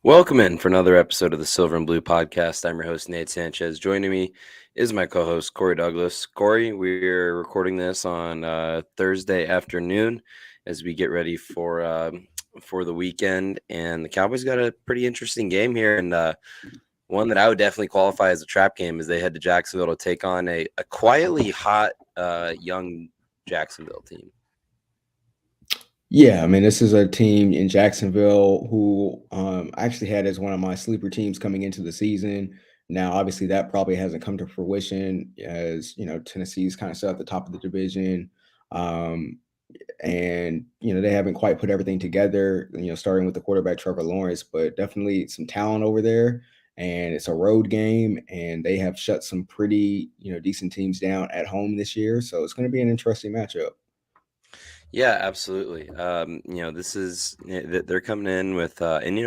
Welcome in for another episode of the Silver and Blue Podcast. I'm your host, Nate Sanchez. Joining me is my co-host, Corey Douglas. Corey, we're recording this on Thursday afternoon as we get ready for the weekend. And the Cowboys got a pretty interesting game here, and one that I would definitely qualify as a trap game as they head to Jacksonville to take on a quietly hot young Jacksonville team. Yeah, I mean, this is a team in Jacksonville who I actually had as one of my sleeper teams coming into the season. Now, obviously, that probably hasn't come to fruition as, Tennessee's kind of still at the top of the division. Um, and, they haven't quite put everything together, starting with the quarterback, Trevor Lawrence, but definitely some talent over there. And it's a road game, and they have shut some pretty, decent teams down at home this year. So it's going to be an interesting matchup. Yeah, absolutely. This is they're coming in with, and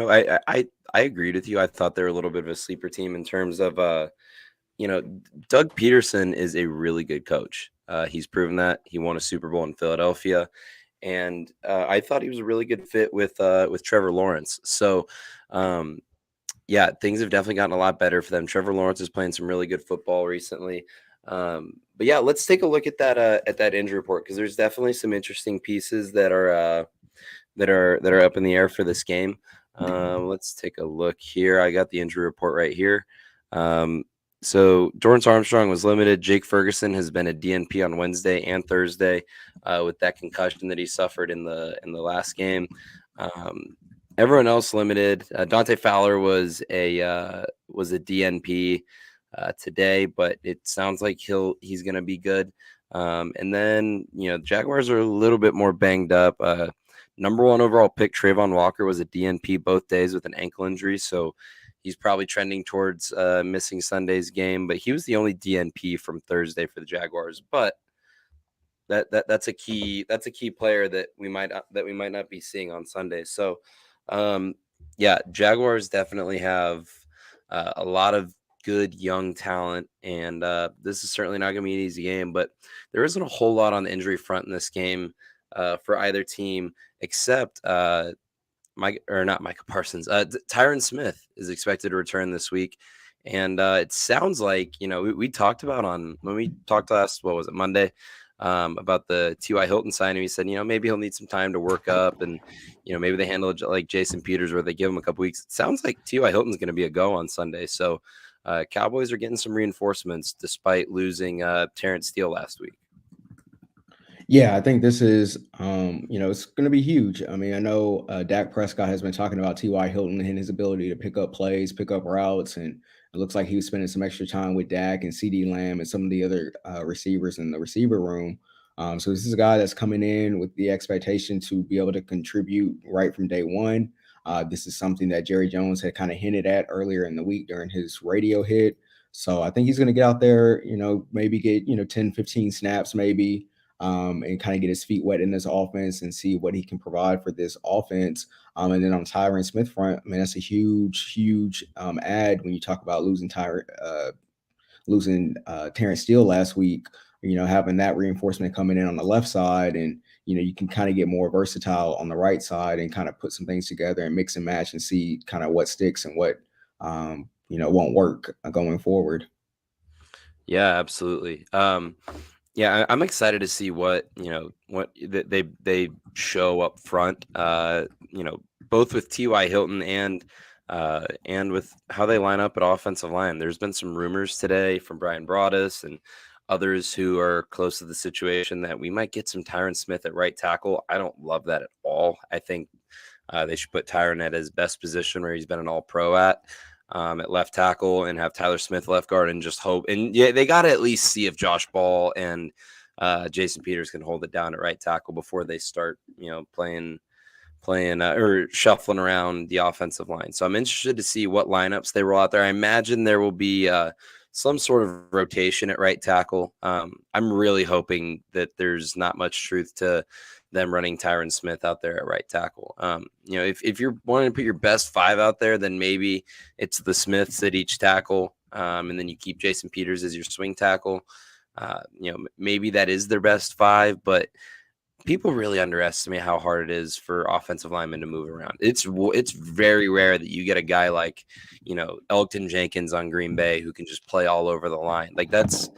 I agreed with you. I thought they were a little bit of a sleeper team in terms of, Doug Peterson is a really good coach. He's proven that he won a Super Bowl in Philadelphia, and I thought he was a really good fit with Trevor Lawrence. So, um, yeah, things have definitely gotten a lot better for them. Trevor Lawrence is playing some really good football recently. But yeah, let's take a look at that injury report because there's definitely some interesting pieces that are up in the air for this game. Let's take a look here. I got the injury report right here. So Dorrance Armstrong was limited. Jake Ferguson has been a DNP on Wednesday and Thursday with that concussion that he suffered in the last game. Everyone else limited. Dante Fowler was a DNP today, but it sounds like he's going to be good. And then Jaguars are a little bit more banged up. Number one overall pick Trayvon Walker was a DNP both days with an ankle injury, so he's probably trending towards missing Sunday's game. But he was the only DNP from Thursday for the Jaguars. But that's a key player that we might not be seeing on Sunday. So yeah, Jaguars definitely have a lot of good young talent, and this is certainly not going to be an easy game. But there isn't a whole lot on the injury front in this game for either team, except not Micah Parsons. Tyron Smith is expected to return this week. And it sounds like, we talked about when we talked last, what was it, Monday, about the T.Y. Hilton signing. He said, maybe he'll need some time to work up, and, maybe they handle it like Jason Peters where they give him a couple weeks. It sounds like T.Y. Hilton's going to be a go on Sunday. So Cowboys are getting some reinforcements despite losing Terrence Steele last week. Yeah, I think this is, it's going to be huge. I mean, I know Dak Prescott has been talking about T.Y. Hilton and his ability to pick up plays, pick up routes, and it looks like he was spending some extra time with Dak and C.D. Lamb and some of the other receivers in the receiver room. So this is a guy that's coming in with the expectation to be able to contribute right from day one. This is something that Jerry Jones had kind of hinted at earlier in the week during his radio hit. So I think he's going to get out there, maybe get, 10, 15 snaps maybe and kind of get his feet wet in this offense and see what he can provide for this offense. And then on Tyron Smith front, I mean, that's a huge add when you talk about losing Terrence Steele last week. Having that reinforcement coming in on the left side, and you can kind of get more versatile on the right side and kind of put some things together and mix and match and see kind of what sticks and what won't work going forward. Yeah, absolutely. Yeah, I'm excited to see what they show up front. Both with T.Y. Hilton and with how they line up at offensive line. There's been some rumors today from Brian Broaddus and others who are close to the situation that we might get some Tyron Smith at right tackle. I don't love that at all. I think they should put Tyron at his best position where he's been an all-pro at left tackle, and have Tyler Smith left guard, and just hope. And yeah, they got to at least see if Josh Ball and Jason Peters can hold it down at right tackle before they start, playing or shuffling around the offensive line. So I'm interested to see what lineups they roll out there. I imagine there will be some sort of rotation at right tackle. I'm really hoping that there's not much truth to them running Tyron Smith out there at right tackle. If you're wanting to put your best five out there, then maybe it's the Smiths at each tackle, and then you keep Jason Peters as your swing tackle. Maybe that is their best five, but people really underestimate how hard it is for offensive linemen to move around. It's very rare that you get a guy like, Elgton Jenkins on Green Bay who can just play all over the line. Like that's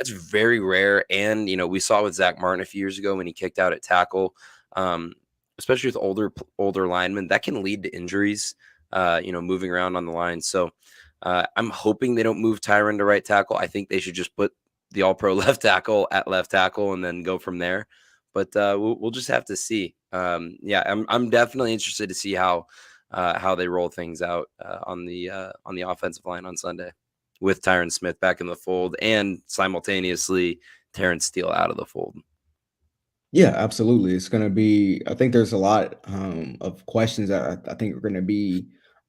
very rare. And we saw with Zach Martin a few years ago when he kicked out at tackle, um, especially with older linemen, that can lead to injuries. Moving around on the line. So I'm hoping they don't move Tyron to right tackle. I think they should just put the All-Pro left tackle at left tackle and then go from there. But we'll just have to see. Yeah, I'm definitely interested to see how they roll things out on the offensive line on Sunday with Tyron Smith back in the fold and simultaneously Terrence Steele out of the fold. Yeah, absolutely. It's going to be, I think there's a lot of questions that I think are going to be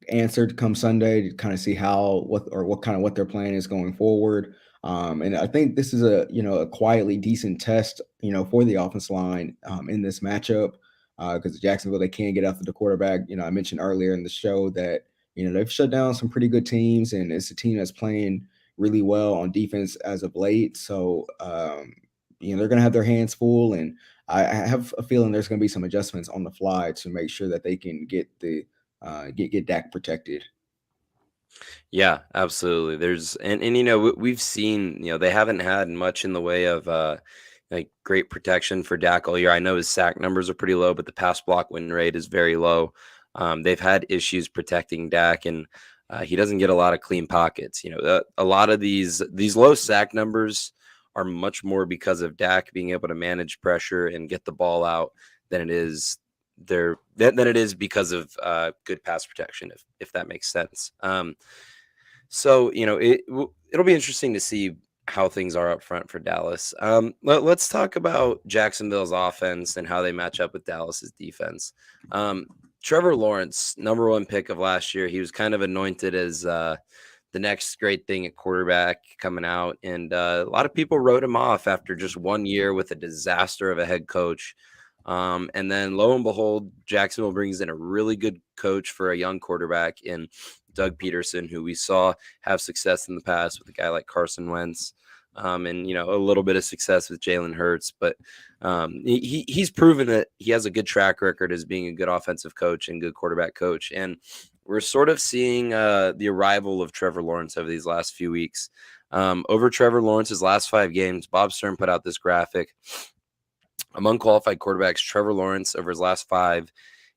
answered come Sunday to kind of see what their plan is going forward. And I think this is a quietly decent test, for the offense line in this matchup because Jacksonville, they can't get after the quarterback. I mentioned earlier in the show that, they've shut down some pretty good teams and it's a team that's playing really well on defense as of late. So, they're going to have their hands full, and I have a feeling there's going to be some adjustments on the fly to make sure that they can get Dak protected. Yeah, absolutely. There's and we've seen, they haven't had much in the way of like great protection for Dak all year. I know his sack numbers are pretty low, but the pass block win rate is very low. They've had issues protecting Dak, and he doesn't get a lot of clean pockets. A lot of these low sack numbers are much more because of Dak being able to manage pressure and get the ball out than it is because of good pass protection, if that makes sense. So it'll be interesting to see how things are up front for Dallas. Let's talk about Jacksonville's offense and how they match up with Dallas's defense. Trevor Lawrence, number one pick of last year, he was kind of anointed as the next great thing at quarterback coming out, and a lot of people wrote him off after just 1 year with a disaster of a head coach. And then lo and behold, Jacksonville brings in a really good coach for a young quarterback in Doug Peterson, who we saw have success in the past with a guy like Carson Wentz, and a little bit of success with Jalen Hurts. But he's proven that he has a good track record as being a good offensive coach and good quarterback coach. And we're sort of seeing the arrival of Trevor Lawrence over these last few weeks. Over Trevor Lawrence's last 5 games, Bob Stern put out this graphic. Among qualified quarterbacks, Trevor Lawrence over his last 5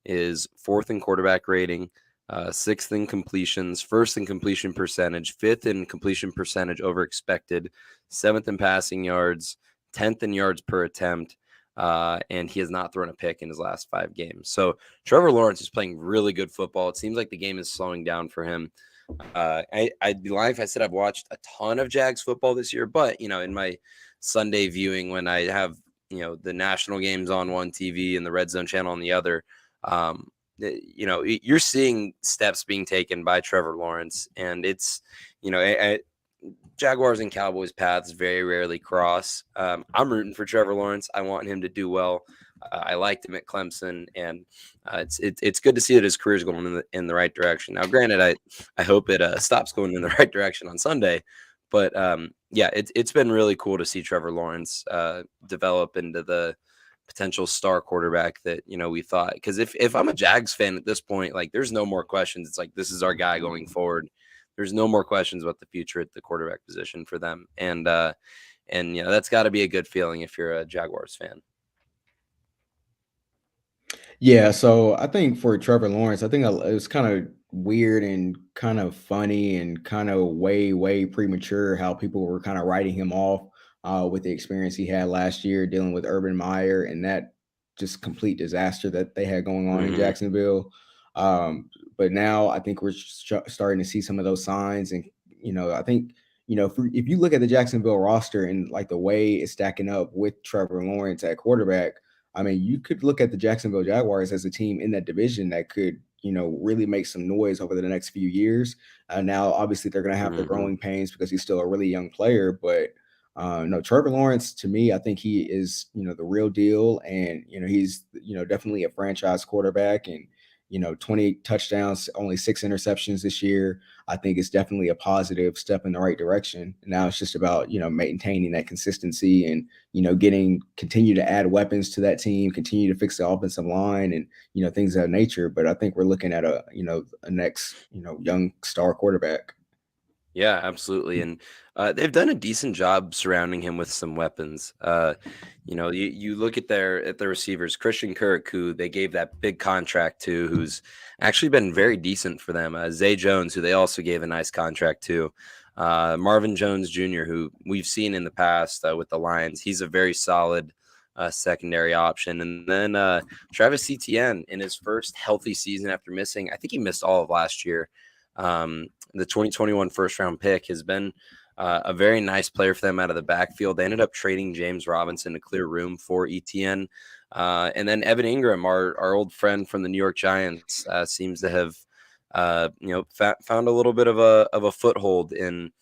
is 4th in quarterback rating, 6th in completions, 1st in completion percentage, 5th in completion percentage over expected, 7th in passing yards, 10th in yards per attempt, and he has not thrown a pick in his last 5 games. So Trevor Lawrence is playing really good football. It seems like the game is slowing down for him. I'd be lying if I said I've watched a ton of Jags football this year, but in my Sunday viewing when I have the national games on one TV and the Red Zone channel on the other, you're seeing steps being taken by Trevor Lawrence, and it's Jaguars and Cowboys paths very rarely cross. I'm rooting for Trevor Lawrence. I want him to do well. I liked him at Clemson, and it's good to see that his career is going in the right direction. Now, granted, I hope it stops going in the right direction on Sunday, but yeah, it's been really cool to see Trevor Lawrence develop into the potential star quarterback that we thought. Because if I'm a Jags fan at this point, like there's no more questions. It's like this is our guy going forward. There's no more questions about the future at the quarterback position for them, and that's got to be a good feeling if you're a Jaguars fan. Yeah, so I think for Trevor Lawrence, I think it was kind of weird and kind of funny and kind of way premature how people were kind of writing him off with the experience he had last year dealing with Urban Meyer and that just complete disaster that they had going on in Mm-hmm. Jacksonville. But now I think we're starting to see some of those signs, and I think if you look at the Jacksonville roster and like the way it's stacking up with Trevor Lawrence at quarterback. I mean, you could look at the Jacksonville Jaguars as a team in that division that could, really make some noise over the next few years. Now, obviously, they're going to have their Mm-hmm. growing pains because he's still a really young player. But no, Trevor Lawrence, to me, I think he is, the real deal, and he's, definitely a franchise quarterback, and 28 touchdowns, only 6 interceptions this year. I think it's definitely a positive step in the right direction. Now it's just about, maintaining that consistency and, continue to add weapons to that team, continue to fix the offensive line and, things of that nature. But I think we're looking at a next, young star quarterback. Yeah, absolutely. And they've done a decent job surrounding him with some weapons. You look at their receivers, Christian Kirk, who they gave that big contract to, who's actually been very decent for them. Zay Jones, who they also gave a nice contract to. Marvin Jones Jr., who we've seen in the past with the Lions. He's a very solid secondary option. And then Travis Etienne in his first healthy season after missing, I think he missed all of last year. The 2021 first round pick has been a very nice player for them out of the backfield. They ended up trading James Robinson to clear room for ETN. And then Evan Ingram, our old friend from the New York Giants, seems to have found a little bit of a foothold in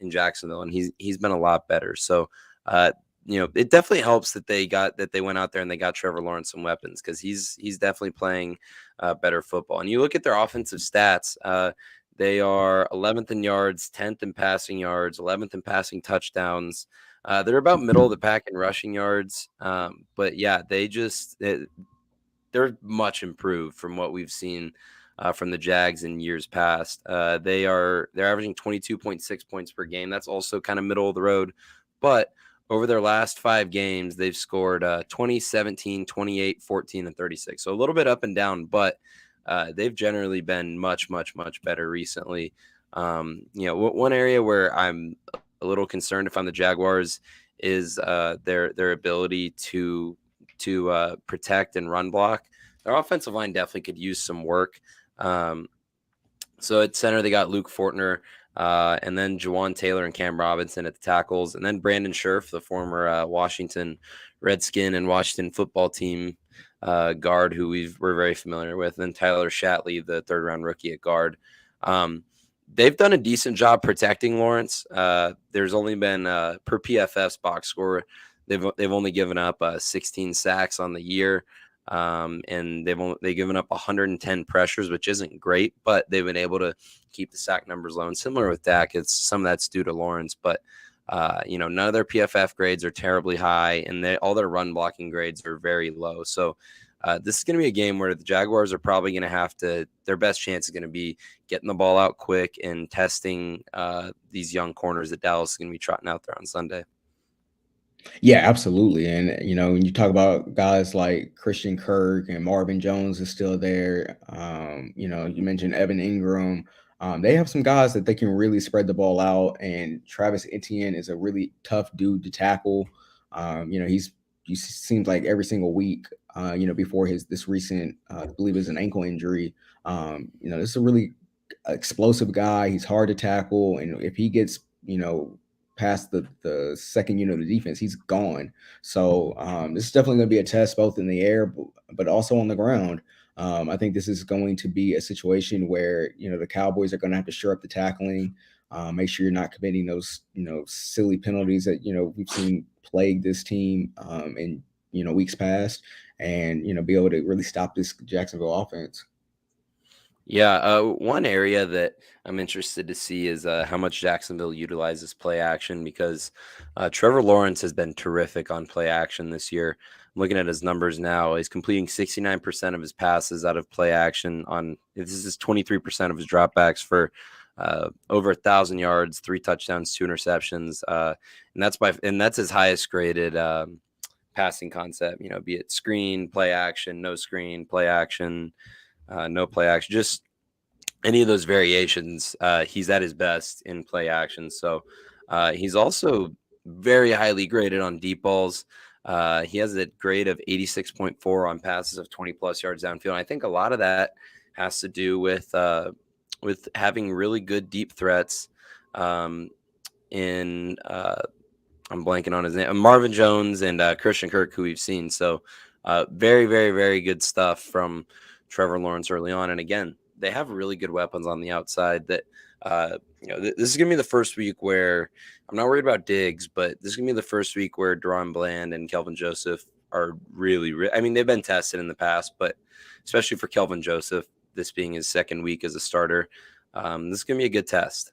Jacksonville, and he's been a lot better. So it definitely helps that they went out there and they got Trevor Lawrence some weapons, because he's definitely playing better football. And you look at their offensive stats. They are 11th in yards, 10th in passing yards, 11th in passing touchdowns. They're about middle of the pack in rushing yards. But yeah, they're much improved from what we've seen from the Jags in years past. They're averaging 22.6 points per game. That's also kind of middle of the road. But over their last 5 games, they've scored 20, 17, 28, 14, and 36. So a little bit up and down, but they've generally been much, much, much better recently. One area where I'm a little concerned if I'm the Jaguars is their ability to protect and run block. Their offensive line definitely could use some work. So at center, they got Luke Fortner, and then Jawan Taylor and Cam Robinson at the tackles, and then Brandon Scherf, the former Washington Redskin and Washington football team guard, who we're very familiar with, and then Tyler Shatley, the third-round rookie at guard. They've done a decent job protecting Lawrence. There's only been per PFF's box score, they've only given up 16 sacks on the year, and they've given up 110 pressures, which isn't great, but they've been able to keep the sack numbers low. And similar with Dak, some of that's due to Lawrence, but none of their PFF grades are terribly high, and all their run blocking grades are very low. So this is going to be a game where the Jaguars are probably going to have to, their best chance is going to be getting the ball out quick and testing these young corners that Dallas is going to be trotting out there on Sunday. Yeah, absolutely. And when you talk about guys like Christian Kirk and Marvin Jones is still there, you mentioned Evan Ingram. They have some guys that they can really spread the ball out. And Travis Etienne is a really tough dude to tackle. He seems like every single week, before this recent, I believe, is an ankle injury. This is a really explosive guy. He's hard to tackle, and if he gets, past the second unit of the defense, he's gone. So this is definitely going to be a test both in the air, but also on the ground. I think this is going to be a situation where, the Cowboys are going to have to shore up the tackling, make sure you're not committing those, silly penalties that, we've seen plague this team in, weeks past, and, be able to really stop this Jacksonville offense. Yeah, one area that I'm interested to see is how much Jacksonville utilizes play action, because Trevor Lawrence has been terrific on play action this year. I'm looking at his numbers now. He's completing 69% of his passes out of play action. This is 23% of his dropbacks for over 1,000 yards, 3 touchdowns, 2 interceptions, and that's his highest graded passing concept. Be it screen, play action, no screen, play action. No play action, just any of those variations. He's at his best in play action. So he's also very highly graded on deep balls. He has a grade of 86.4 on passes of 20 plus yards downfield. And I think a lot of that has to do with having really good deep threats I'm blanking on his name, Marvin Jones and Christian Kirk, who we've seen. So very, very, very good stuff from Trevor Lawrence early on. And again, they have really good weapons on the outside that, this is going to be the first week where I'm not worried about Diggs, but this is going to be the first week where Deron Bland and Kelvin Joseph really, I mean, they've been tested in the past, but especially for Kelvin Joseph, this being his second week as a starter, this is going to be a good test.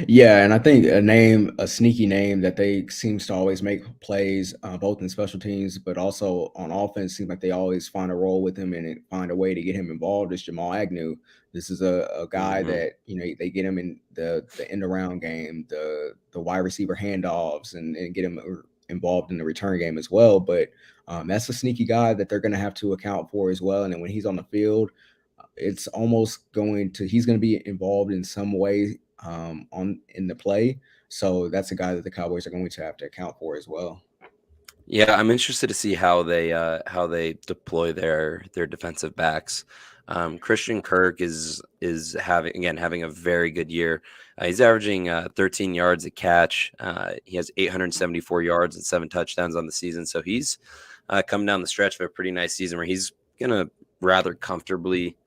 Yeah, and I think a sneaky name that they seems to always make plays, both in special teams, but also on offense. Seems like they always find a role with him and find a way to get him involved. Is Jamal Agnew. This is a guy Mm-hmm. that they get him in the end around game, the wide receiver handoffs, and get him involved in the return game as well. But that's a sneaky guy that they're going to have to account for as well. And then when he's on the field, it's almost he's going to be involved in some way on in the play. So that's a guy that the Cowboys are going to have to account for as well. Yeah, I'm interested to see how they deploy their defensive backs. Christian Kirk is having a very good year. He's averaging 13 yards a catch. He has 874 yards and 7 touchdowns on the season. So he's coming down the stretch of a pretty nice season where he's gonna rather comfortably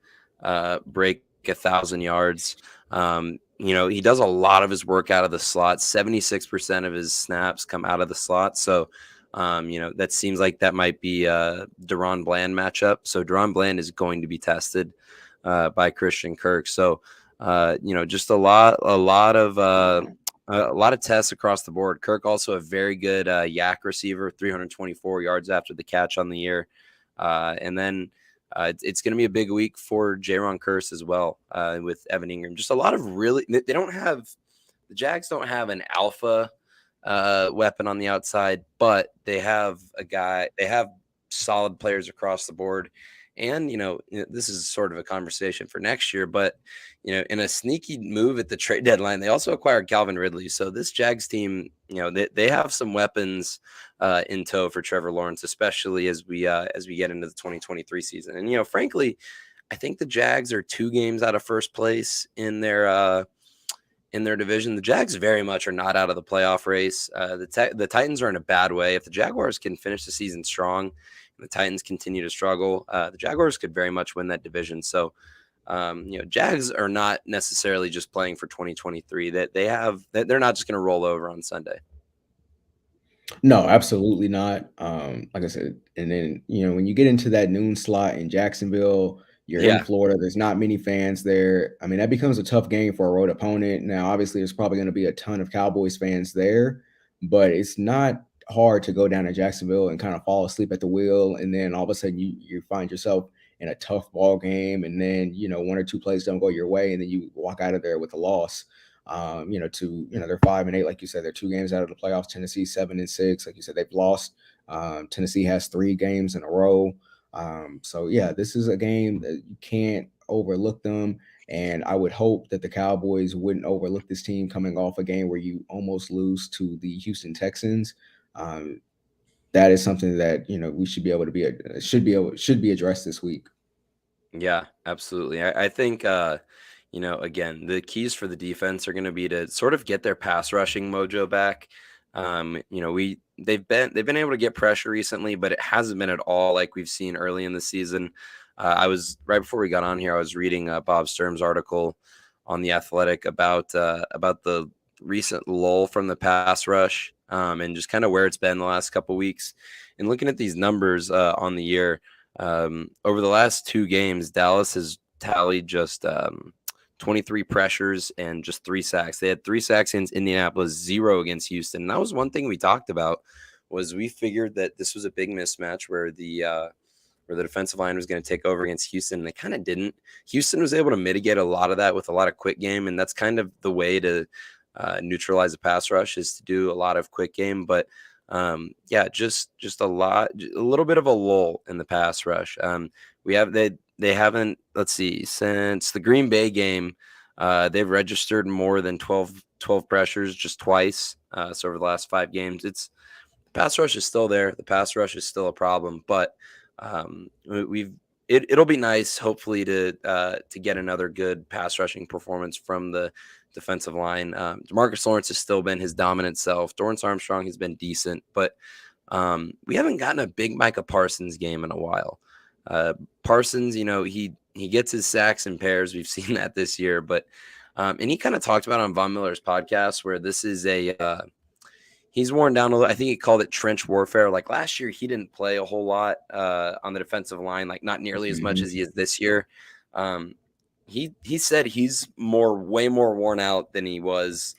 break 1,000 yards. He does a lot of his work out of the slot. 76% of his snaps come out of the slot. So that seems like that might be a Deron Bland matchup. So Deron Bland is going to be tested by Christian Kirk. So, just a lot of tests across the board. Kirk also a very good yak receiver, 324 yards after the catch on the year. And then it's going to be a big week for Jaron Kearse as well with Evan Ingram. Just a lot of the Jags don't have an alpha weapon on the outside, but they have solid players across the board. And, this is sort of a conversation for next year, but, in a sneaky move at the trade deadline, they also acquired Calvin Ridley. So this Jags team, they have some weapons in tow for Trevor Lawrence, especially as we get into the 2023 season. And, frankly, I think the Jags are 2 games out of first place in their division. The Jags very much are not out of the playoff race. The Titans are in a bad way. If the Jaguars can finish the season strong and the Titans continue to struggle, the Jaguars could very much win that division. So, Jags are not necessarily just playing for 2023. They're not just going to roll over on Sunday. No, absolutely not. Like I said, and then when you get into that noon slot in Jacksonville, you're in Yeah. Florida. There's not many fans there. I mean, that becomes a tough game for a road opponent. Now, obviously, there's probably going to be a ton of Cowboys fans there, but it's not hard to go down to Jacksonville and kind of fall asleep at the wheel, and then all of a sudden you find yourself in a tough ball game, and then 1 or 2 plays don't go your way, and then you walk out of there with a loss. They're 5-8, like you said. They're 2 games out of the playoffs. Tennessee 7-6, like you said, they've lost. Tennessee has 3 games in a row. So yeah, this is a game that you can't overlook them. And I would hope that the Cowboys wouldn't overlook this team coming off a game where you almost lose to the Houston Texans. That is something that we should be able to should be addressed this week. Yeah, absolutely. I think again, the keys for the defense are going to be to sort of get their pass rushing mojo back. They've been able to get pressure recently, but it hasn't been at all like we've seen early in the season. I was right before we got on here, I was reading Bob Sturm's article on The Athletic about the recent lull from the pass rush and just kind of where it's been the last couple weeks. And looking at these numbers on the year, over the last 2 games, Dallas has tallied just 23 pressures and just 3 sacks. They had 3 sacks against Indianapolis, 0 against Houston. And that was one thing we talked about, was we figured that this was a big mismatch where the defensive line was going to take over against Houston, and they kind of didn't. Houston was able to mitigate a lot of that with a lot of quick game, and that's kind of the way to neutralize a pass rush, is to do a lot of quick game. But just a little bit of a lull in the pass rush. They haven't, let's see, since the Green Bay game, they've registered more than 12 pressures just twice. So over the last 5 games, the pass rush is still there. The pass rush is still a problem, but it'll be nice, hopefully, to get another good pass rushing performance from the defensive line. DeMarcus Lawrence has still been his dominant self. Dorrance Armstrong has been decent, but we haven't gotten a big Micah Parsons game in a while. Parsons, he gets his sacks in pairs. We've seen that this year, but and he kind of talked about on Von Miller's podcast where this is he's worn down a little. I think he called it trench warfare. Like last year, he didn't play a whole lot on the defensive line, like not nearly as much as he is this year. He said he's way more worn out than he was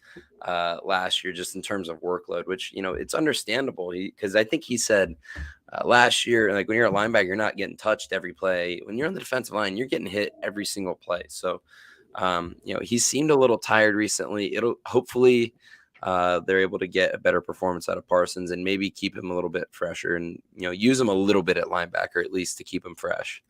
last year, just in terms of workload, which, it's understandable. Because I think he said last year, like when you're a linebacker, you're not getting touched every play. When you're on the defensive line, you're getting hit every single play. So, he seemed a little tired recently. It'll hopefully they're able to get a better performance out of Parsons and maybe keep him a little bit fresher and, use him a little bit at linebacker, at least to keep him fresh.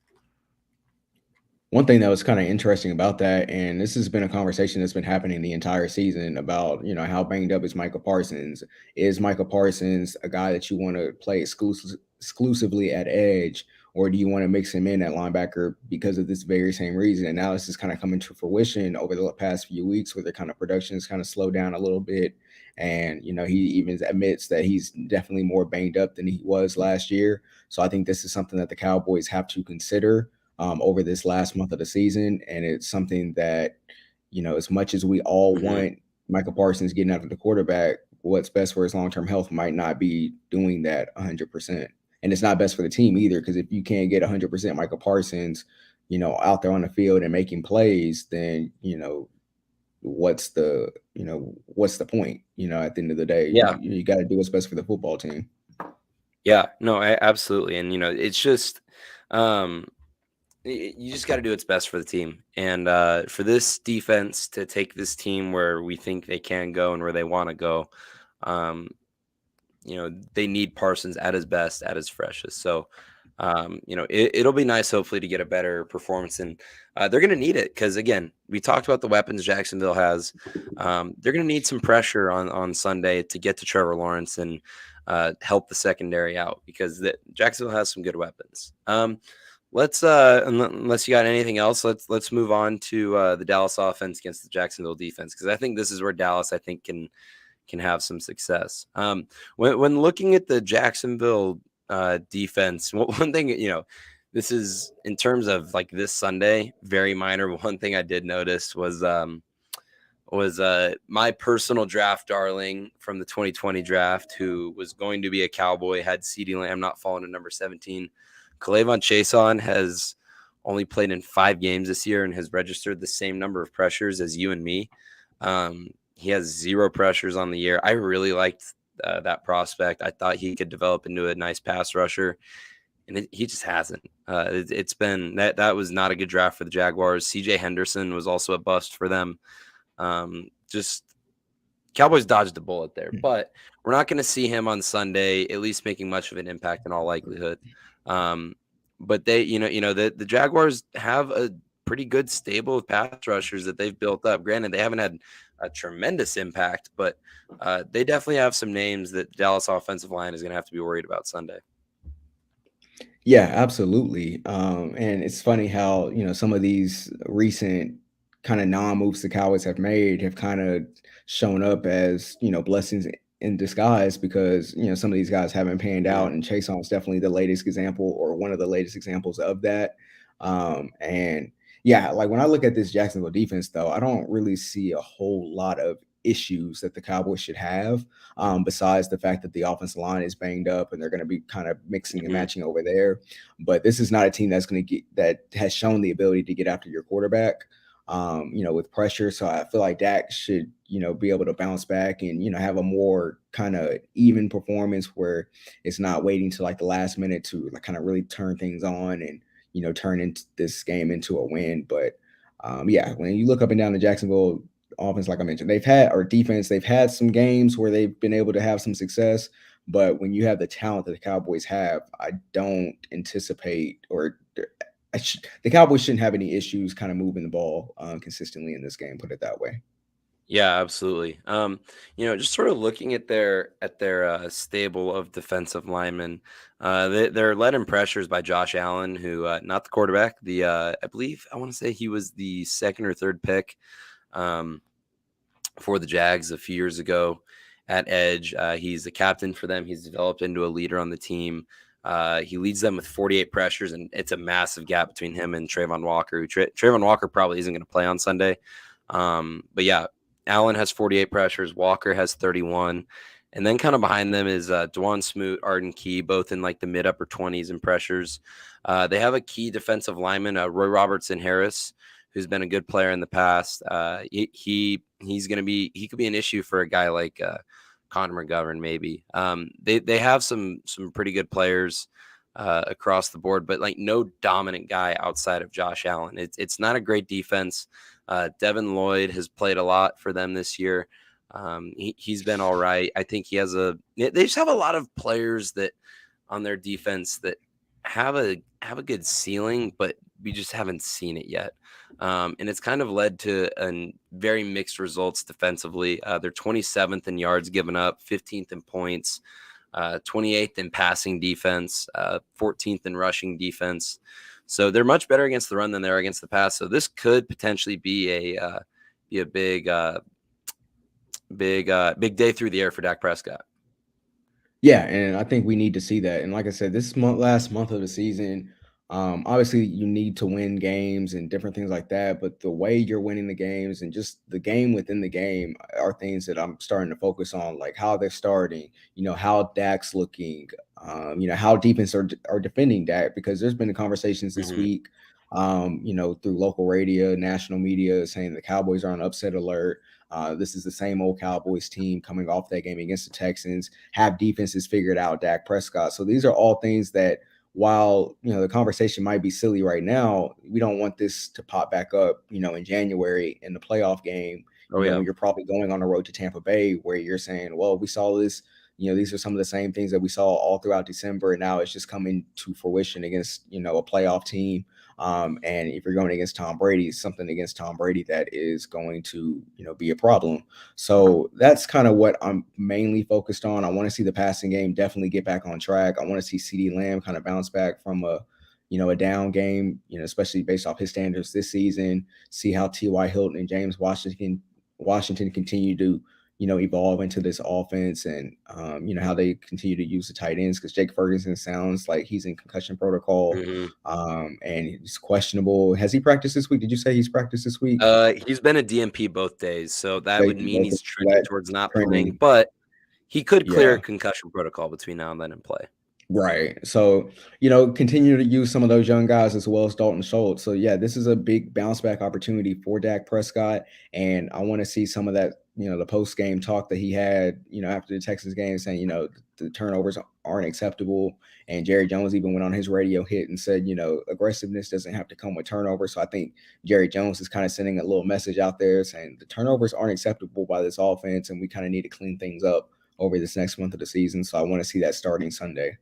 One thing that was kind of interesting about that, and this has been a conversation that's been happening the entire season about, how banged up is Micah Parsons? Is Micah Parsons a guy that you want to play exclusively at edge, or do you want to mix him in at linebacker because of this very same reason? And now this is kind of coming to fruition over the past few weeks where their kind of production has kind of slowed down a little bit. And, he even admits that he's definitely more banged up than he was last year. So I think this is something that the Cowboys have to consider over this last month of the season. And it's something that, as much as we all want Michael Parsons getting after the quarterback, what's best for his long-term health might not be doing that 100%. And it's not best for the team either, because if you can't get 100% Michael Parsons, out there on the field and making plays, then, what's the point, at the end of the day? Yeah. You got to do what's best for the football team. Yeah, no, absolutely. And, it's just, you just got to do what's best for the team. And for this defense to take this team where we think they can go and where they want to go, they need Parsons at his best, at his freshest. So, it'll be nice, hopefully, to get a better performance. And they're going to need it because, again, we talked about the weapons Jacksonville has. They're going to need some pressure on Sunday to get to Trevor Lawrence and help the secondary out, because Jacksonville has some good weapons. Let's unless you got anything else, let's move on to the Dallas offense against the Jacksonville defense, because I think this is where Dallas, I think, can have some success. When looking at the Jacksonville defense, one thing, this is in terms of like this Sunday, very minor. One thing I did notice was my personal draft darling from the 2020 draft, who was going to be a Cowboy, had CeeDee Lamb not fallen to number 17. K'Lavon Chaisson has only played in 5 games this year and has registered the same number of pressures as you and me. He has 0 pressures on the year. I really liked that prospect. I thought he could develop into a nice pass rusher, and he just hasn't. It's been that was not a good draft for the Jaguars. CJ Henderson was also a bust for them. Just Cowboys dodged a bullet there, but we're not going to see him on Sunday, at least making much of an impact in all likelihood. But they, the Jaguars have a pretty good stable of pass rushers that they've built up. Granted, they haven't had a tremendous impact, but they definitely have some names that the Dallas offensive line is going to have to be worried about Sunday. Yeah, absolutely. And it's funny how, some of these recent kind of non-moves the Cowboys have made have kind of shown up as, blessings in disguise, because, some of these guys haven't panned out, and Chaisson is definitely the latest example, or one of the latest examples of that. And yeah, like when I look at this Jacksonville defense, though, I don't really see a whole lot of issues that the Cowboys should have, besides the fact that the offensive line is banged up and they're going to be kind of mixing and matching over there. But this is not a team that has shown the ability to get after your quarterback, with pressure. So I feel like Dak should, be able to bounce back and, have a more kind of even performance where it's not waiting to like the last minute to like kind of really turn things on and, turn into this game into a win. But yeah, when you look up and down the Jacksonville offense, like I mentioned, they've had some games where they've been able to have some success. But when you have the talent that the Cowboys have, I don't anticipate the Cowboys shouldn't have any issues kind of moving the ball consistently in this game, put it that way. Yeah, absolutely. Just sort of looking at their stable of defensive linemen, they're led in pressures by Josh Allen, who not the quarterback. I believe I want to say he was the 2nd or 3rd pick for the Jags a few years ago at edge. He's the captain for them. He's developed into a leader on the team. He leads them with 48 pressures, and it's a massive gap between him and Trayvon Walker. Trayvon Walker probably isn't going to play on Sunday. But yeah, Allen has 48 pressures. Walker has 31. And then kind of behind them is Dwan Smoot, Arden Key, both in like the mid upper 20s in pressures. They have a key defensive lineman, Roy Robertson Harris, who's been a good player in the past. He's going to be, he could be an issue for a guy like Connor McGovern maybe. They have some pretty good players across the board, but like no dominant guy outside of Josh Allen. It's not a great defense. Devin Lloyd has played a lot for them this year. He's been all right. I think he has they just have a lot of players that on their defense that have a good ceiling, but we just haven't seen it yet. And it's kind of led to very mixed results defensively. They're 27th in yards given up, 15th in points, 28th in passing defense, 14th in rushing defense. So they're much better against the run than they are against the pass. So this could potentially be a big day through the air for Dak Prescott. Yeah, and I think we need to see that. And like I said, this last month of the season, obviously you need to win games and different things like that. But the way you're winning the games and just the game within the game are things that I'm starting to focus on, like how they're starting, how Dak's looking, how defense are defending Dak, because there's been conversations this week, through local radio, national media saying the Cowboys are on upset alert. This is the same old Cowboys team coming off that game against the Texans, have defenses figured out Dak Prescott. So these are all things that, while the conversation might be silly right now, we don't want this to pop back up, in January in the playoff game. When you're probably going on the road to Tampa Bay, where you're saying, well, we saw this. These are some of the same things that we saw all throughout December, and now it's just coming to fruition against a playoff team. And if you're going against Tom Brady, something against Tom Brady that is going to, be a problem. So that's kind of what I'm mainly focused on. I want to see the passing game definitely get back on track. I want to see CeeDee Lamb kind of bounce back from a down game, especially based off his standards this season. See how T.Y. Hilton and James Washington continue to evolve into this offense, and how they continue to use the tight ends, because Jake Ferguson sounds like he's in concussion protocol, and he's questionable. Has he practiced this week? Did you say he's practiced this week? He's been a DNP both days, so that would mean he's trending towards not playing, but he could clear concussion protocol between now and then and play. Right. So, continue to use some of those young guys as well as Dalton Schultz. So, yeah, this is a big bounce back opportunity for Dak Prescott. And I want to see some of that, the post game talk that he had, after the Texas game, saying, the turnovers aren't acceptable. And Jerry Jones even went on his radio hit and said, aggressiveness doesn't have to come with turnovers. So I think Jerry Jones is kind of sending a little message out there saying the turnovers aren't acceptable by this offense, and we kind of need to clean things up over this next month of the season. So I want to see that starting Sunday.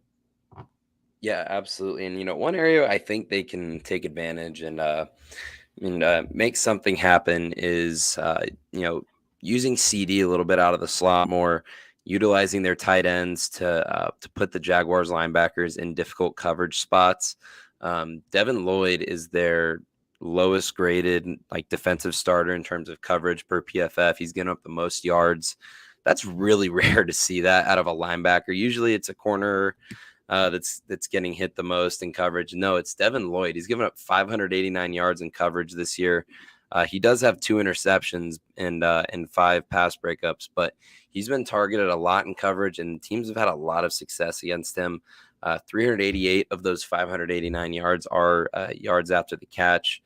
Yeah, absolutely. And, one area I think they can take advantage and make something happen is, using CD a little bit out of the slot more, utilizing their tight ends to put the Jaguars linebackers in difficult coverage spots. Devin Lloyd is their lowest graded defensive starter in terms of coverage per PFF. He's getting up the most yards. That's really rare to see that out of a linebacker. Usually it's a corner that's getting hit the most in coverage. No, it's Devin Lloyd. He's given up 589 yards in coverage this year. He does have 2 interceptions and 5 pass breakups, but he's been targeted a lot in coverage, and teams have had a lot of success against him. 388 of those 589 yards are yards after the catch.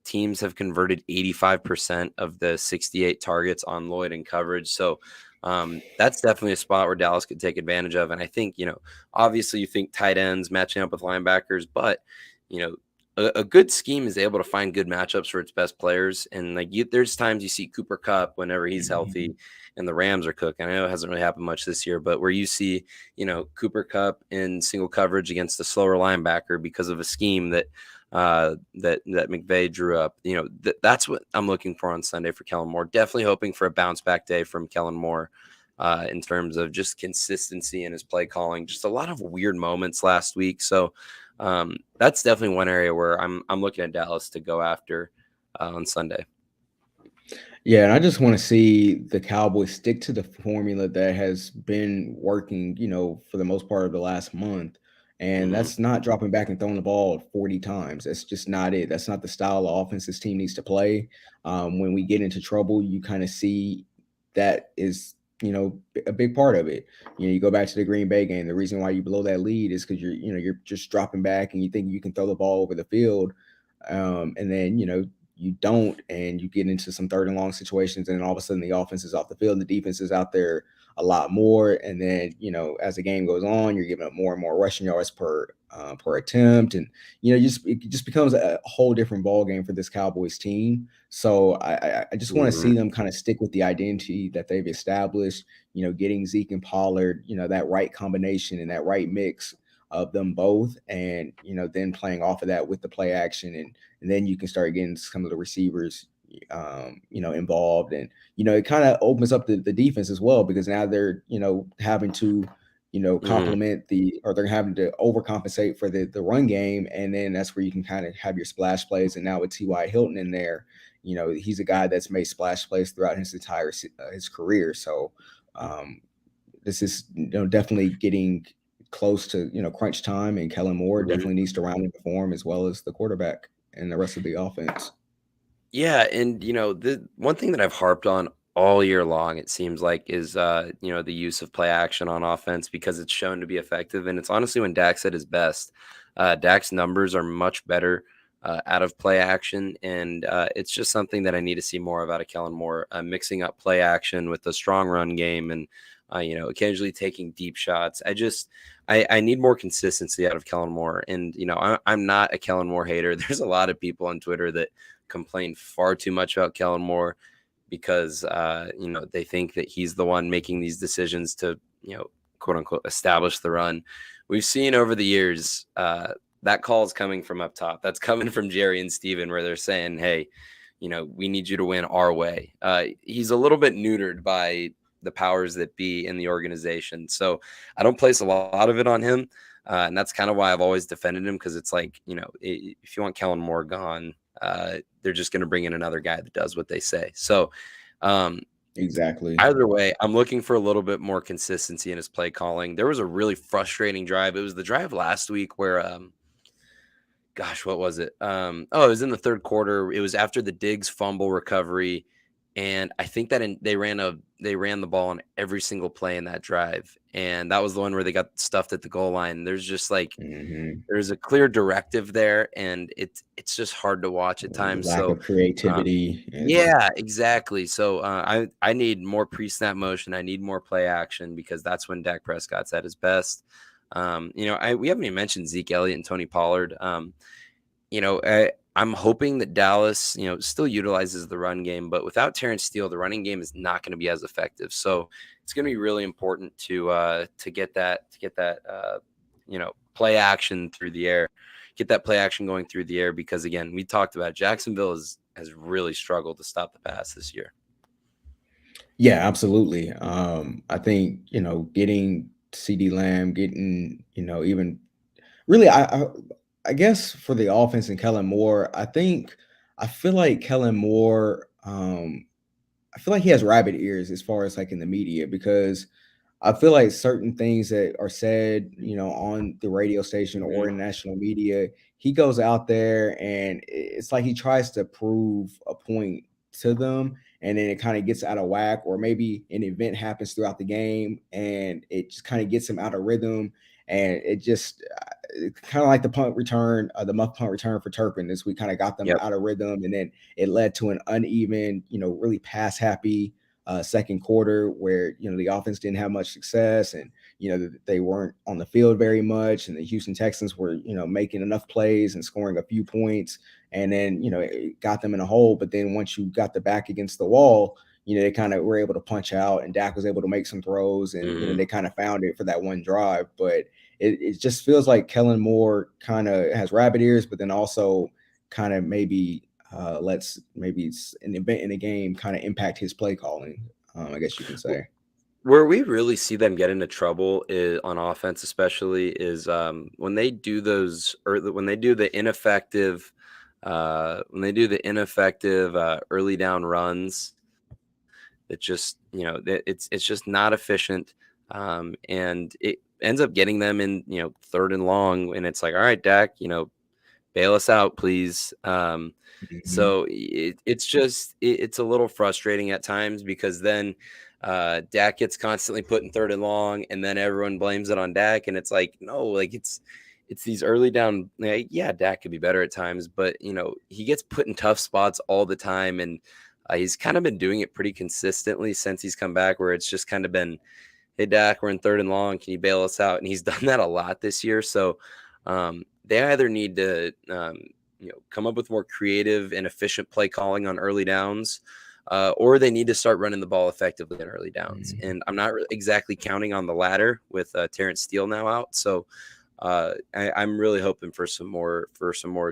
Teams have converted 85% of the 68 targets on Lloyd in coverage. So that's definitely a spot where Dallas could take advantage of. And I think, obviously you think tight ends matching up with linebackers, but, a good scheme is able to find good matchups for its best players. And there's times you see Cooper Kupp whenever he's healthy and the Rams are cooking. I know it hasn't really happened much this year, but where you see, Cooper Kupp in single coverage against a slower linebacker because of a scheme that McVay drew up, that's what I'm looking for on Sunday for Kellen Moore. Definitely hoping for a bounce back day from Kellen Moore in terms of just consistency in his play calling. Just a lot of weird moments last week. So that's definitely one area where I'm looking at Dallas to go after on Sunday. Yeah, and I just want to see the Cowboys stick to the formula that has been working, for the most part of the last month. And that's not dropping back and throwing the ball 40 times. That's just not it. That's not the style of offense this team needs to play. When we get into trouble, you kind of see that is a big part of it. You go back to the Green Bay game. The reason why you blow that lead is because you're just dropping back and you think you can throw the ball over the field, and then you don't, and you get into some third and long situations, and then all of a sudden the offense is off the field and the defense is out there a lot more. And then as the game goes on, you're giving up more and more rushing yards per attempt, and it just becomes a whole different ball game for this Cowboys team. So I just want to Mhm. see them kind of stick with the identity that they've established. Getting Zeke and Pollard, that right combination and that right mix of them both, and then playing off of that with the play action, and then you can start getting some of the receivers involved, and it kind of opens up the defense as well, because now they're having to Mhm. complement or they're having to overcompensate for the run game, and then that's where you can kind of have your splash plays. And now with T.Y. Hilton in there, he's a guy that's made splash plays throughout his entire his career. So um, this is definitely getting close to crunch time, and Kellen Moore Mhm. definitely needs to round in the form as well as the quarterback and the rest of the offense. Yeah, and the one thing that I've harped on all year long, it seems like, is the use of play action on offense because it's shown to be effective, and it's honestly when Dak's at his best. Dak's numbers are much better out of play action, and it's just something that I need to see more of out of Kellen Moore, mixing up play action with a strong run game, and occasionally taking deep shots. I need more consistency out of Kellen Moore, and I'm not a Kellen Moore hater. There's a lot of people on Twitter that complain far too much about Kellen Moore because they think that he's the one making these decisions to quote unquote establish the run. We've seen over the years that call is coming from up top. That's coming from Jerry and Steven, where they're saying, hey, we need you to win our way. He's a little bit neutered by the powers that be in the organization, so I don't place a lot of it on him. And that's kind of why I've always defended him, because it's like, if you want Kellen Moore gone, they're just going to bring in another guy that does what they say. So um, Exactly. either way, I'm looking for a little bit more consistency in his play calling. There was a really frustrating drive. It was the drive last week where, gosh, what was it? It was in the third quarter. It was after the Diggs fumble recovery, and I think that they ran the ball on every single play in that drive, and that was the one where they got stuffed at the goal line. There's just like Hmm. there's a clear directive there, and it's just hard to watch at times. Lack So, of uh, creativity and yeah, exactly. So I need more pre-snap motion. I need more play action, because that's when Dak Prescott's at his best. We haven't even mentioned Zeke Elliott and Tony Pollard. I'm hoping that Dallas, still utilizes the run game, but without Terrence Steele, the running game is not going to be as effective. So it's going to be really important to get that play action through the air, get that play action going through the air, because again, we talked about it, Jacksonville has really struggled to stop the pass this year. yeah, absolutely. I think getting CD Lamb, getting even really, I guess for the offense and Kellen Moore, I feel like Kellen Moore, I feel like he has rabbit ears as far as like in the media, because I feel like certain things that are said, on the radio station Mhm. or in national media, he goes out there and it's like he tries to prove a point to them, and then it kind of gets out of whack, or maybe an event happens throughout the game and it just kind of gets him out of rhythm, and it just kind of like the punt return, the muff punt return for Turpin. This we kind of got them Yep. out of rhythm, and then it led to an uneven, really pass happy second quarter, where the offense didn't have much success, and they weren't on the field very much, and the Houston Texans were making enough plays and scoring a few points, and then it got them in a hole. But then once you got the back against the wall, they kind of were able to punch out, and Dak was able to make some throws, and Mhm. they kind of found it for that one drive. But it just feels like Kellen Moore kind of has rabbit ears, but then also kind of maybe lets maybe an event in the game kind of impact his play calling. I guess you can say. Where we really see them get into trouble is on offense, especially, is when they do those, or when they do the ineffective, early down runs. It just it's just not efficient, and it ends up getting them in third and long, and it's like, all right, Dak, bail us out, please. Mhm. So it's just it's a little frustrating at times, because then Dak gets constantly put in third and long, and then everyone blames it on Dak, and it's like, no, like it's these early down. Like, yeah, Dak could be better at times, but he gets put in tough spots all the time, and he's kind of been doing it pretty consistently since he's come back, where it's just kind of been, hey Dak, we're in third and long, can you bail us out? And he's done that a lot this year. So they either need to come up with more creative and efficient play calling on early downs, or they need to start running the ball effectively in early downs. And I'm not exactly counting on the latter with Terrence Steele now out. So I'm really hoping for some more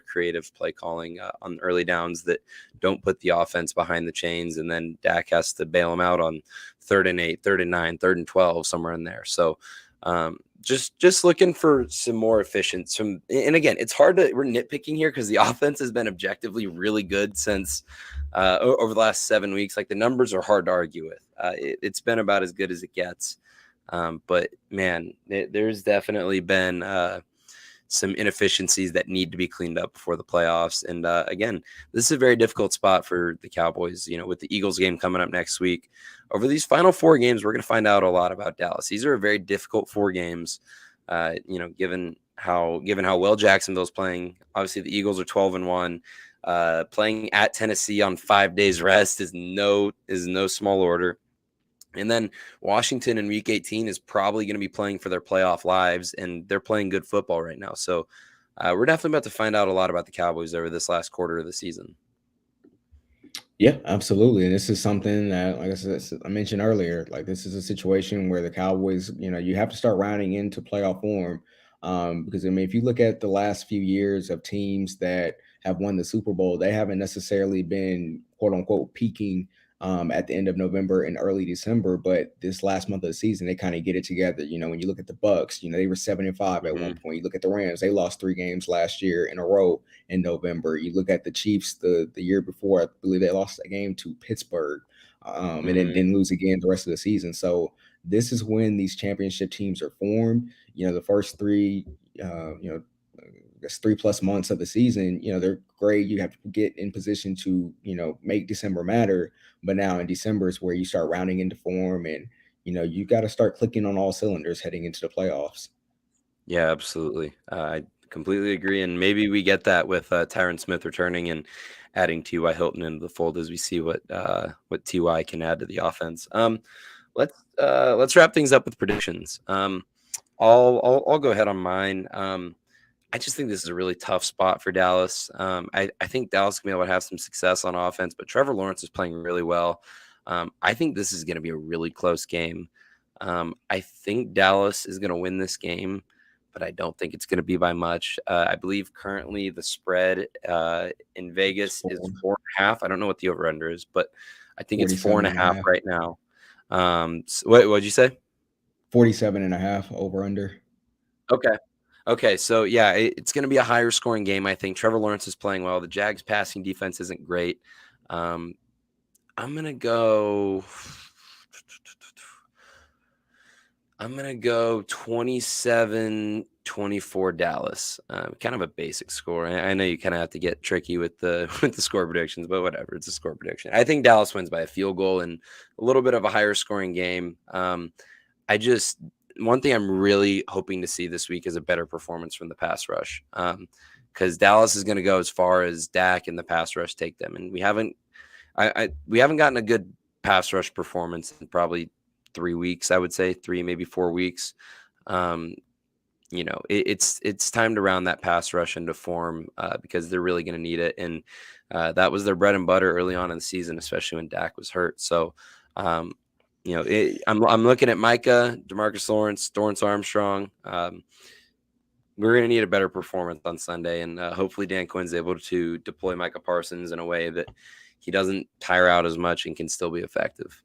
creative play calling on early downs that don't put the offense behind the chains, and then Dak has to bail them out on 3rd and 8, 3rd and 9, 3rd and 12, somewhere in there. So just looking for some more efficiency. And again, it's hard to, we're nitpicking here because the offense has been objectively really good since over the last 7 weeks. Like, the numbers are hard to argue with. It's been about as good as it gets. But man, there's definitely been some inefficiencies that need to be cleaned up before the playoffs. And again, this is a very difficult spot for the Cowboys, with the Eagles game coming up next week. Over these final 4 games, we're going to find out a lot about Dallas. These are very difficult 4 games, given how well Jacksonville's playing. Obviously, the Eagles are 12-1. Playing at Tennessee on 5 days rest is no small order. And then Washington in Week 18 is probably going to be playing for their playoff lives, and they're playing good football right now. So we're definitely about to find out a lot about the Cowboys over this last quarter of the season. Yeah, absolutely. And this is something that, like I mentioned earlier, like, this is a situation where the Cowboys, you have to start rounding into playoff form. Because, I mean, if you look at the last few years of teams that have won the Super Bowl, they haven't necessarily been, quote unquote, peaking at the end of November and early December. But this last month of the season, they kind of get it together. When you look at the Bucks, they were 7-5 at one point. You look at the Rams, they lost 3 games last year in a row in November. You look at the Chiefs the year before, I believe they lost a game to Pittsburgh, and then didn't lose again the rest of the season. So this is when these championship teams are formed. The first 3, I guess 3+ months of the season, they're great. You have to get in position to, make December matter. But now in December is where you start rounding into form, and, you got to start clicking on all cylinders heading into the playoffs. Yeah, absolutely. I completely agree. And maybe we get that with Tyron Smith returning and adding T.Y. Hilton into the fold as we see what T.Y. can add to the offense. Let's wrap things up with predictions. I'll go ahead on mine. I just think this is a really tough spot for Dallas. I think Dallas can be able to have some success on offense, but Trevor Lawrence is playing really well. I think this is going to be a really close game. I think Dallas is going to win this game, but I don't think it's going to be by much. I believe currently the spread in Vegas is 4.5. I don't know what the over-under is, but I think it's 4.5 right now. What'd you say? 47.5 over-under. Okay, so yeah, it's going to be a higher scoring game. I think Trevor Lawrence is playing well. The Jags passing defense isn't great. I'm going to go 27-24 Dallas. Kind of a basic score. I know you kind of have to get tricky with the score predictions, but whatever. It's a score prediction. I think Dallas wins by a field goal and a little bit of a higher scoring game. One thing I'm really hoping to see this week is a better performance from the pass rush, because Dallas is going to go as far as Dak and the pass rush take them, and we haven't gotten a good pass rush performance in probably 3 weeks. I would say 3, maybe 4 weeks. It's time to round that pass rush into form because they're really going to need it, and that was their bread and butter early on in the season, especially when Dak was hurt. So. I'm looking at Micah, DeMarcus Lawrence, Dorrance Armstrong. We're going to need a better performance on Sunday, and hopefully Dan Quinn's able to deploy Micah Parsons in a way that he doesn't tire out as much and can still be effective.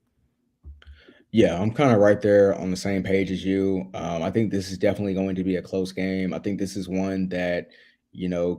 Yeah, I'm kind of right there on the same page as you. I think this is definitely going to be a close game. I think this is one that,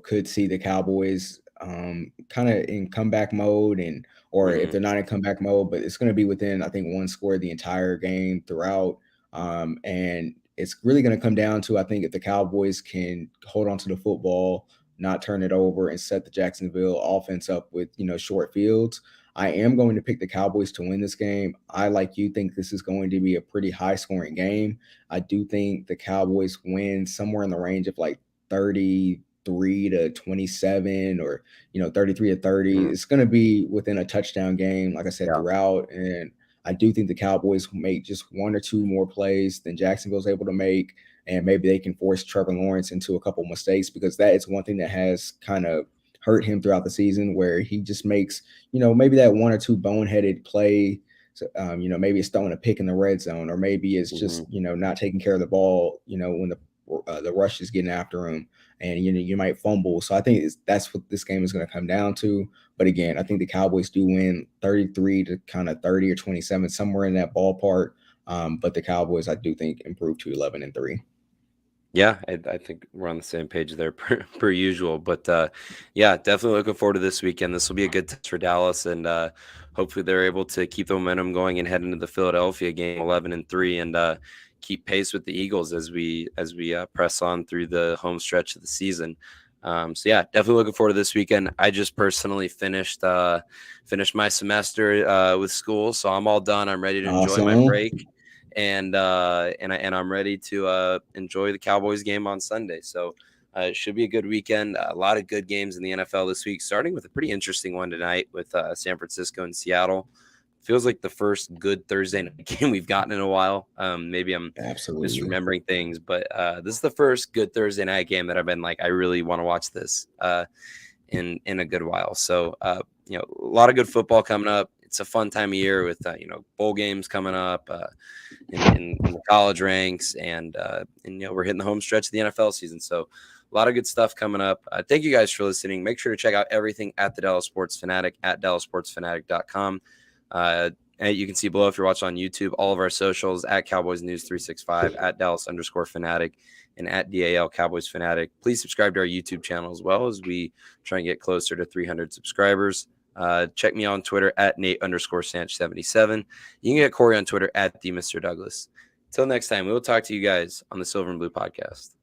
could see the Cowboys kind of in comeback mode, or if they're not in comeback mode, but it's going to be within, I think, 1 score the entire game throughout. And it's really going to come down to, I think, if the Cowboys can hold on to the football, not turn it over, and set the Jacksonville offense up with, short fields. I am going to pick the Cowboys to win this game. I, like you, think this is going to be a pretty high scoring game. I do think the Cowboys win somewhere in the range of like 33-27 or 33-30. Mhm. It's going to be within a touchdown game, like I said, Yeah. throughout. And I do think the Cowboys make just one or two more plays than Jacksonville's able to make, and maybe they can force Trevor Lawrence into a couple mistakes, because that is one thing that has kind of hurt him throughout the season, where he just makes, maybe that one or two boneheaded play. So, maybe it's throwing a pick in the red zone, or maybe it's just, Mhm. not taking care of the ball, when the rush is getting after him, and you might fumble. So I think that's what this game is going to come down to. But again, I think the Cowboys do win 33 to kind of 30 or 27, somewhere in that ballpark. But the Cowboys, I do think, improve to 11-3. Yeah, I think we're on the same page there per usual. But yeah, definitely looking forward to this weekend. This will be a good test for Dallas, and hopefully they're able to keep the momentum going and head into the Philadelphia game 11-3, and keep pace with the Eagles as we press on through the home stretch of the season. So yeah, definitely looking forward to this weekend. I just personally finished my semester with school, so I'm all done. I'm ready to enjoy my Awesome. break, and I'm ready to enjoy the Cowboys game on Sunday. So it should be a good weekend. A lot of good games in the NFL this week, starting with a pretty interesting one tonight with San Francisco and Seattle. Feels like the first good Thursday night game we've gotten in a while. Maybe I'm Absolutely. misremembering things, but this is the first good Thursday night game that I've been like, I really want to watch this in a good while. So a lot of good football coming up. It's a fun time of year with bowl games coming up in the college ranks, and we're hitting the home stretch of the NFL season. So a lot of good stuff coming up. Thank you guys for listening. Make sure to check out everything at the Dallas Sports Fanatic at DallasSportsFanatic.com. And you can see below, if you're watching on YouTube, all of our socials at Cowboys News 365, at Dallas_Fanatic, and at DAL Cowboys Fanatic. Please subscribe to our YouTube channel as well, as we try and get closer to 300 subscribers. Check me on Twitter at Nate_Sanch77. You can get Corey on Twitter at the Mr. Douglas. Until next time, we will talk to you guys on the Silver and Blue Podcast.